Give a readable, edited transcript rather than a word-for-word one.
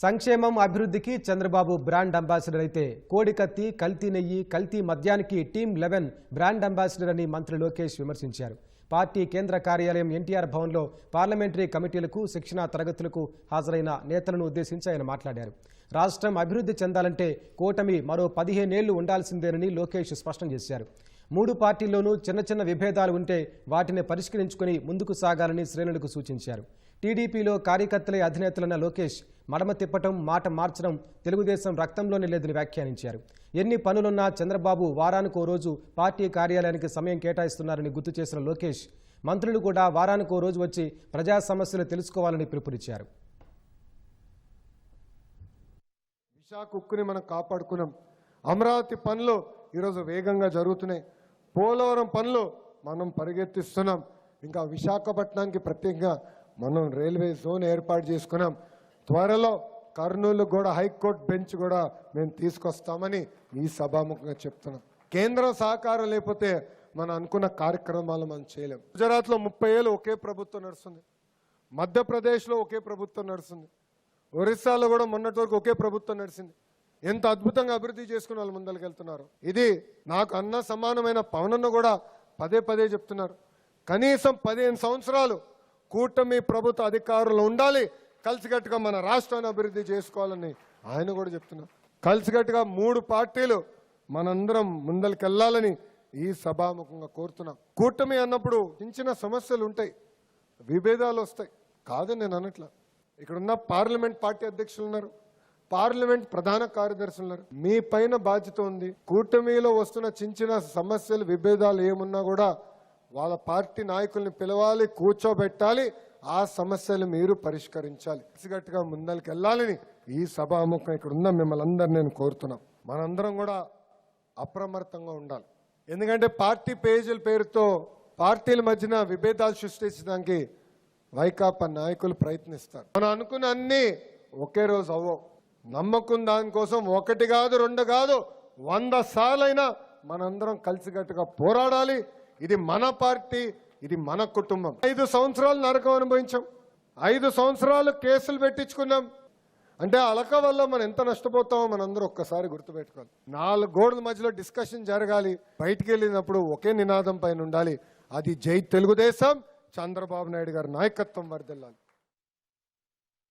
సంక్షేమం అభివృద్ధికి Chandrababu brand ambassador అయితే కోడికత్తి కల్తీ నెయ్యి కల్తీ మద్యానికి టీమ్ 11 బ్రాండ్ అంబాసిడర్ అని మంత్రి లోకేష్ విమర్శించారు. పార్టీ కేంద్ర కార్యాలయం ఎన్టీఆర్ భవన్లో పార్లమెంటరీ కమిటీలకు శిక్షణా తరగతులకు హాజరైన నేతలను ఉద్దేశించి ఆయన మాట్లాడారు. రాష్ట్రం అభివృద్ధి చెందాలంటే కూటమి మరో 15 ఏళ్లు ఉండాల్సిందేనని లోకేష్ స్పష్టం చేశారు. 3 పార్టీల్లోనూ చిన్న చిన్న విభేదాలు ఉంటే వాటిని పరిష్కరించుకుని ముందుకు సాగాలని శ్రేణులకు సూచించారు. టీడీపీలో కార్యకర్తలే అధినేతలన్న లోకేష్ మడమ తిప్పటం మాట మార్చడం తెలుగుదేశం రక్తంలోనే లేదని వ్యాఖ్యానించారు. ఎన్ని పనులున్నా చంద్రబాబు వారానికో రోజు పార్టీ కార్యాలయానికి సమయం కేటాయిస్తున్నారని గుర్తు చేసిన లోకేష్ మంత్రులు కూడా వారానికో రోజు వచ్చి ప్రజా సమస్యలు తెలుసుకోవాలని పిలుపునిచ్చారు. విశాఖ ఉక్కుని మనం కాపాడుకున్నాం. అమరావతి పనులు ఈరోజు వేగంగా జరుగుతున్నాయి. పోలవరం పనులు మనం పరిగెత్తిస్తున్నాం. ఇంకా విశాఖపట్నానికి ప్రత్యేకంగా మనం రైల్వే జోన్ ఏర్పాటు చేసుకున్నాం. త్వరలో కర్నూలు కూడా హైకోర్టు బెంచ్ కూడా మేము తీసుకొస్తామని ఈ సభాముఖంగా చెప్తున్నాం. కేంద్రం సహకారం లేకపోతే మనం అనుకున్న కార్యక్రమాలు మనం చేయలేం. గుజరాత్లో 30 ఏళ్ళు ఒకే ప్రభుత్వం నడుస్తుంది. మధ్యప్రదేశ్లో ఒకే ప్రభుత్వం నడుస్తుంది. ఒరిస్సాలో కూడా మొన్నటి వరకు ఒకే ప్రభుత్వం నడిచింది. ఎంత అద్భుతంగా అభివృద్ధి చేసుకుని వాళ్ళు ముందరికి వెళ్తున్నారు. ఇది నాకు అన్న సమానమైన పవనన్న కూడా పదే పదే చెప్తున్నారు. కనీసం 15 సంవత్సరాలు కూటమి ప్రభుత్వ అధికారులు ఉండాలి, కలిసికట్టుగా మన రాష్ట్రాన్ని అభివృద్ధి చేసుకోవాలని ఆయన కూడా చెప్తున్నారు. కలిసికట్టుగా 3 పార్టీలు మనందరం ముందరికి వెళ్ళాలని ఈ సభాముఖంగా కోరుతున్నాం. కూటమి అన్నప్పుడు చిన్న సమస్యలు ఉంటాయి, విభేదాలు వస్తాయి, కాదని నేను అనట్లా. ఇక్కడున్న పార్లమెంట్ పార్టీ అధ్యక్షులు ఉన్నారు, పార్లమెంట్ ప్రధాన కార్యదర్శులు ఉన్నారు. మీ పైన బాధ్యత ఉంది. కూటమిలో వస్తున్న చిన్న సమస్యలు విభేదాలు ఏమున్నా కూడా వాళ్ళ పార్టీ నాయకుల్ని పిలవాలి, కూర్చోబెట్టాలి, ఆ సమస్యలు మీరు పరిష్కరించాలి. గట్టిగా ముందరికి వెళ్ళాలని ఈ సభాముఖం ఇక్కడ ఉన్న మిమ్మల్ని అందరు నేను కోరుతున్నాం. మనందరం కూడా అప్రమత్తంగా ఉండాలి. ఎందుకంటే పార్టీ పేజీల పేరుతో పార్టీల మధ్యన విభేదాలు సృష్టించడానికి వైకాపా నాయకులు ప్రయత్నిస్తారు. మనం అనుకున్న అన్ని ఒకే రోజు అవ్వవు. నమ్మకం దానికోసం 1 కాదు 2 కాదు 100 సార్లైనా మనందరం కలిసికట్టుగా పోరాడాలి. ఇది మన పార్టీ, ఇది మన కుటుంబం. 5 సంవత్సరాలు నరకం అనుభవించాం. 5 సంవత్సరాలు కేసులు పెట్టించుకున్నాం. అంటే అలక వల్ల మనం ఎంత నష్టపోతామో మనందరూ ఒక్కసారి గుర్తుపెట్టుకోవాలి. 4 గోడల మధ్యలో డిస్కషన్ జరగాలి. బయటికి వెళ్ళినప్పుడు ఒకే నినాదం పైన ఉండాలి. అది జై తెలుగుదేశం, చంద్రబాబు నాయుడు గారి నాయకత్వం వర్ధిల్లాలి.